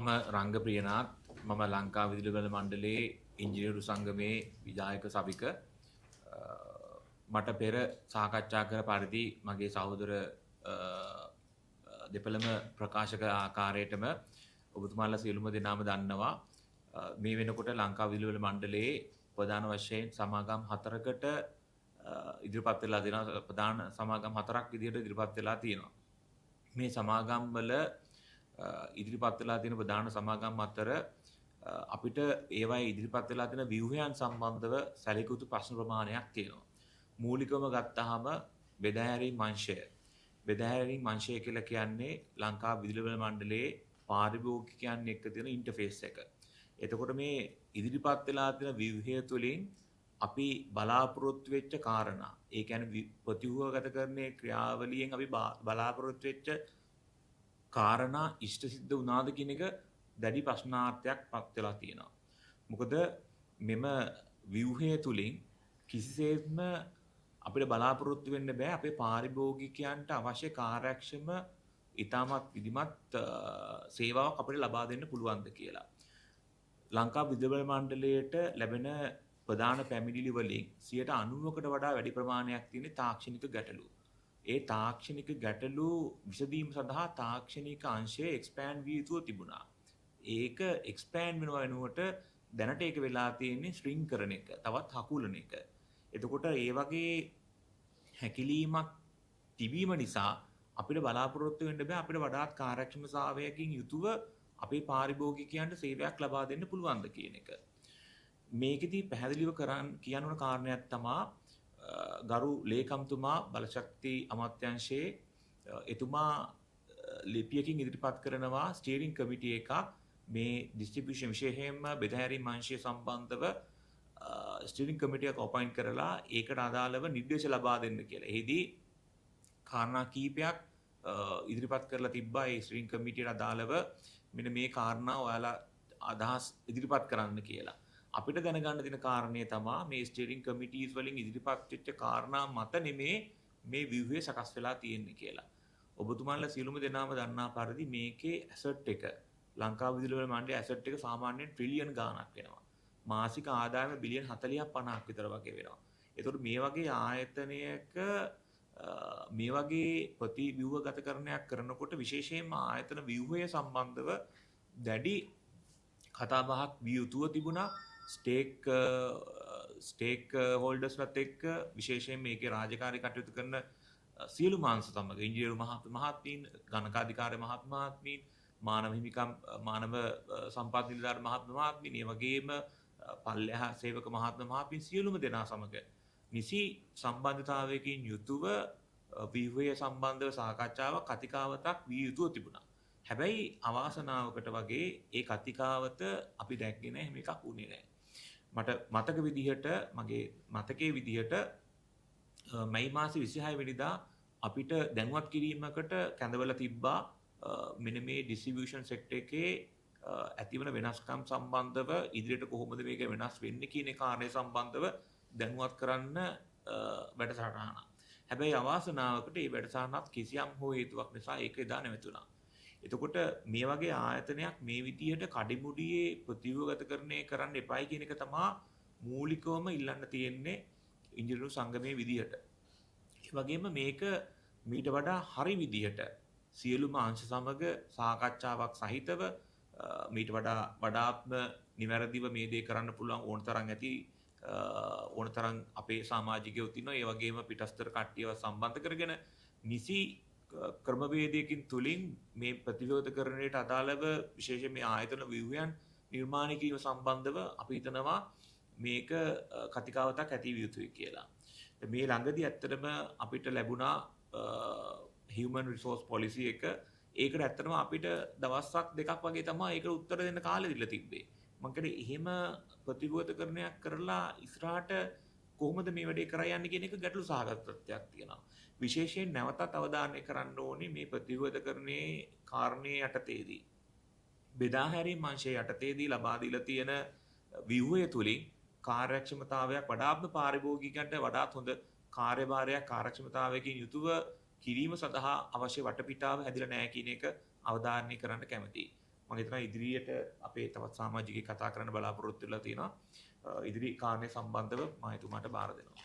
මම රංග ප්‍රියනාත් මම ලංකා විදුලිබල මණ්ඩලයේ ඉංජිනේරු සංගමේ විධායක සභික මට පෙර සාකච්ඡා කර පරිදි මගේ සහෝදර දෙපළම ප්‍රකාශක ආකාරයටම ඔබතුමාලා සියලුම දෙනාම දන්නවා මේ වෙනකොට ලංකා විදුලිබල මණ්ඩලයේ ප්‍රධාන වශයෙන් සමාගම් 4කට ඉදිරිපත් වෙලා දෙනවා ප්‍රධාන සමාගම් 4ක් විදිහට ඉදිරිපත් වෙලා තියෙනවා මේ සමාගම් වල ඉදිරිපත් වෙලා තියෙන ප්‍රධාන සමාගම් අතර අපිට ඒවායේ ඉදිරිපත් වෙලා තියෙන ව්‍යුහයන් සම්බන්ධව සැලකිය යුතු ප්‍රශ්න ප්‍රමාණයක් තියෙනවා. මූලිකවම ගත්තාම බෙදාහැරීම් අංශය. බෙදාහැරීම් අංශය කියලා කියන්නේ ලංකා විදුලිබල මණ්ඩලයේ පාරිභෝගිකයන් එක්ක තියෙන ඉන්ටර්ෆේස් එක. එතකොට මේ ඉදිරිපත් වෙලා තියෙන ව්‍යුහය තුළින් අපි බලාපොරොත්තු වෙච්ච කාරණා. ඒ කියන්නේ ප්‍රතිව්‍යුහගත කරන්නේ ක්‍රියාවලියෙන් අපි බලාපොරොත්තු වෙච්ච කාරණා ඉෂ්ට සිද්ධ වුණාද කියන එක දැඩි ප්‍රශ්නාර්ථයක් පත් වෙලා තියෙනවා. මොකද මෙම ව්‍යුහය තුලින් කිසිසේත්ම අපිට බලාපොරොත්තු වෙන්න බෑ අපේ පාරිභෝගිකයන්ට අවශ්‍ය කාර්යක්ෂම ඉතාමත් විධිමත් සේවාවක් අපිට ලබා දෙන්න පුළුවන්ද කියලා. ලංකා විදුලිබල මණ්ඩලයට ලැබෙන ප්‍රධාන පැමිණිලි වලින් 90%කට වඩා වැඩි ප්‍රමාණයක් තියෙන තාක්ෂණික ගැටලු. ඒ තාක්ෂණික ගැටලු විසඳීම සඳහා තාක්ෂණික අංශය එක්ස්පෑන්ඩ් වී යුතුව තිබුණා. ඒක එක්ස්පෑන්ඩ් වෙනවා වෙනුවට දැනට ඒක වෙලා තියෙන්නේ ශ්‍රින්ක් කරන එක, තවත් හකුලන එක. එතකොට ඒ වගේ හැකිලීමක් තිබීම නිසා අපිට බලාපොරොත්තු වෙන්න බෑ අපිට වඩාත් කාර්යක්ෂමතාවයකින් යුතුව අපේ පාරිභෝගිකයන්ට සේවයක් ලබා දෙන්න පුළුවන්ද කියන එක. මේකෙදි පැහැදිලිව කියන්න ඕන කාරණයක් තමයි ගරු ලේකම්තුමා බලශක්ති අමාත්‍යාංශයේ එතුමා ලිපියකින් ඉදිරිපත් කරනවා ස්ටියරින් කමිටි එකක් මේ ඩිස්ට්‍රිබියුෂන් විශේෂයෙන්ම බෙදාහැරීම් අංශය සම්බන්ධව ස්ටියරින් කමිටි එකක් අපොයින්ට් කරලා ඒකට අදාළව නිර්දේශ ලබා දෙන්න කියලා. එහිදී කාරණා කීපයක් ඉදිරිපත් කරලා තිබ්බා ඒ ස්ටියරින් කමිටියට අදාළව මෙන්න මේ කාරණා ඔයාලා අදහස් ඉදිරිපත් කරන්න කියලා. අපිට දැනගන්න තියෙන කාරණේ තමයි මේ ස්ටියරින් කමිටිස් වලින් ඉදිරිපත් වෙච්ච කාරණා මත නෙමේ මේ ව්‍යුහය සකස් වෙලා තියෙන්නේ කියලා. ඔබතුමාලා සියලුම දෙනාම දන්නා පරිදි මේකේ ඇසට් එක ලංකා විදුලිබල මණ්ඩලයේ ඇසට් එක සාමාන්‍යයෙන් ට්‍රිලියන් ගාණක් වෙනවා. මාසික ආදායම බිලියන් 40ක් 50ක් විතර වගේ වෙනවා. ඒතකොට මේ වගේ ආයතනයක මේ වගේ ප්‍රතිව්‍යුහගතකරණයක් කරනකොට විශේෂයෙන්ම ආයතන ව්‍යුහය සම්බන්ධව දැඩි කතාබහක් විය යුතුව තිබුණා. ස්ටේක් හෝල්ඩර්ස්ලත් එක්ක විශේෂයෙන් මේකේ රාජකාරී කටයුතු කරන සියලු මාංශ සමග ඉංජිනේරු මහත්මීන්, ගණකාධිකාරී මහත්මීන්, මානව හිමිකම් මානව සම්පත් නිලධාරී මහත්මීන්, ඒ වගේම පල්ලෙහා සේවක මහත්මීන් සියලුම දෙනා සමග නිසි සම්බන්ධතාවයකින් යුතුව ව්‍යුහය සම්බන්ධව සාකච්ඡාවක් කතිකාවතක් විය යුතුව තිබුණා. හැබැයි අවාසනාවකට වගේ ඒ කතිකාවත අපි දැක්කේ නැහැ එහෙම එකක් වුණේ නැහැ. මට මතක විදිහට මගේ මතකයේ විදිහට මැයි මාසේ 26 වෙනිදා අපිට දැනුවත් කිරීමකට කැඳවලා තිබ්බා මෙන්න මේ ඩිස්ට්‍රිබියුෂන් සෙක්ටර් එකේ ඇතිවන වෙනස්කම් සම්බන්ධව ඉදිරියට කොහොමද මේක වෙනස් වෙන්නේ කියන කාරණේ සම්බන්ධව දැනුවත් කරන්න වැඩසටහන. හැබැයි අවාසනාවකට මේ වැඩසටහනත් කිසියම් හෝ හේතුවක් නිසා ඒක එදා නැවතුණා. එතකොට මේ වගේ ආයතනයක් මේ විදිහට කඩිමුඩියේ ප්‍රතිව්‍යුහගතකරණය කරන්න එපයි කියන එක තමයි මූලිකවම ඉල්ලන්න තියෙන්නේ ඉංජිනේරු සංගමයේ විදිහට. ඒ වගේම මේක මීට වඩා හරි විදිහට සියලුම අංශ සමග සාකච්ඡාවක් සහිතව මීට වඩා වඩාත්ම නිවැරදිව මේ දේ කරන්න පුළුවන් ඕනතරම් ඇති ඕනතරම් අපේ සමාජිකයෝ ඉන්නවා. ඒ වගේම පිටස්තර කට්ටියව සම්බන්ධ කරගෙන නිසි ක්‍රමවේදයකින් තුලින් මේ ප්‍රතිව්‍යුහගතකරණයට අදාළව විශේෂයෙන් මේ ආයතන ව්‍යුහයන් නිර්මාණය කිරීම සම්බන්ධව අපි හිතනවා මේක කතිකාවතක් ඇති විය යුතුයි කියලා. මේ ළඟදී ඇත්තටම අපිට ලැබුණා human resource policy එක. ඒකට ඇත්තටම අපිට දවස්ක් දෙකක් වගේ තමයි ඒකට උත්තර දෙන්න කාලෙ දීලා තිබ්බේ. මම කියන්නේ එහෙම ප්‍රතිව්‍යුහගතකරණයක් කරලා ඉස්සරහට කොහොමද මේ වැඩේ කරා යන්නේ කියන එක ගැටලු සහගත තත්ත්වයක් තියෙනවා. විශේෂයෙන් නැවතත් අවධානය කරන්න ඕනේ මේ ප්‍රතිව්‍යුහගතකරණයේ කාරණේ යටතේදී. බෙදාහැරීම් අංශයේ යටතේදී ලබා දීලා තියෙන ව්‍යුහය තුලින් කාර්යක්ෂමතාවයක් වඩාත්ම පාරිභෝගිකයන්ට වඩාත් හොඳ කාර්යභාරයක් කාර්යක්ෂමතාවයකින් යුතුව කිරීම සඳහා අවශ්‍ය වටපිටාව හැදිලා නැහැ කියන එක අවධාරණය කරන්න කැමතියි. මම හිතනවා ඉදිරියට අපේ තවත් සමාජිකයෙක් කතා කරන්න බලාපොරොත්තු වෙලා තියෙනවා. ඉදිරි කාර්ය සම්බන්ධව මම එතුමාට බාර දෙනවා.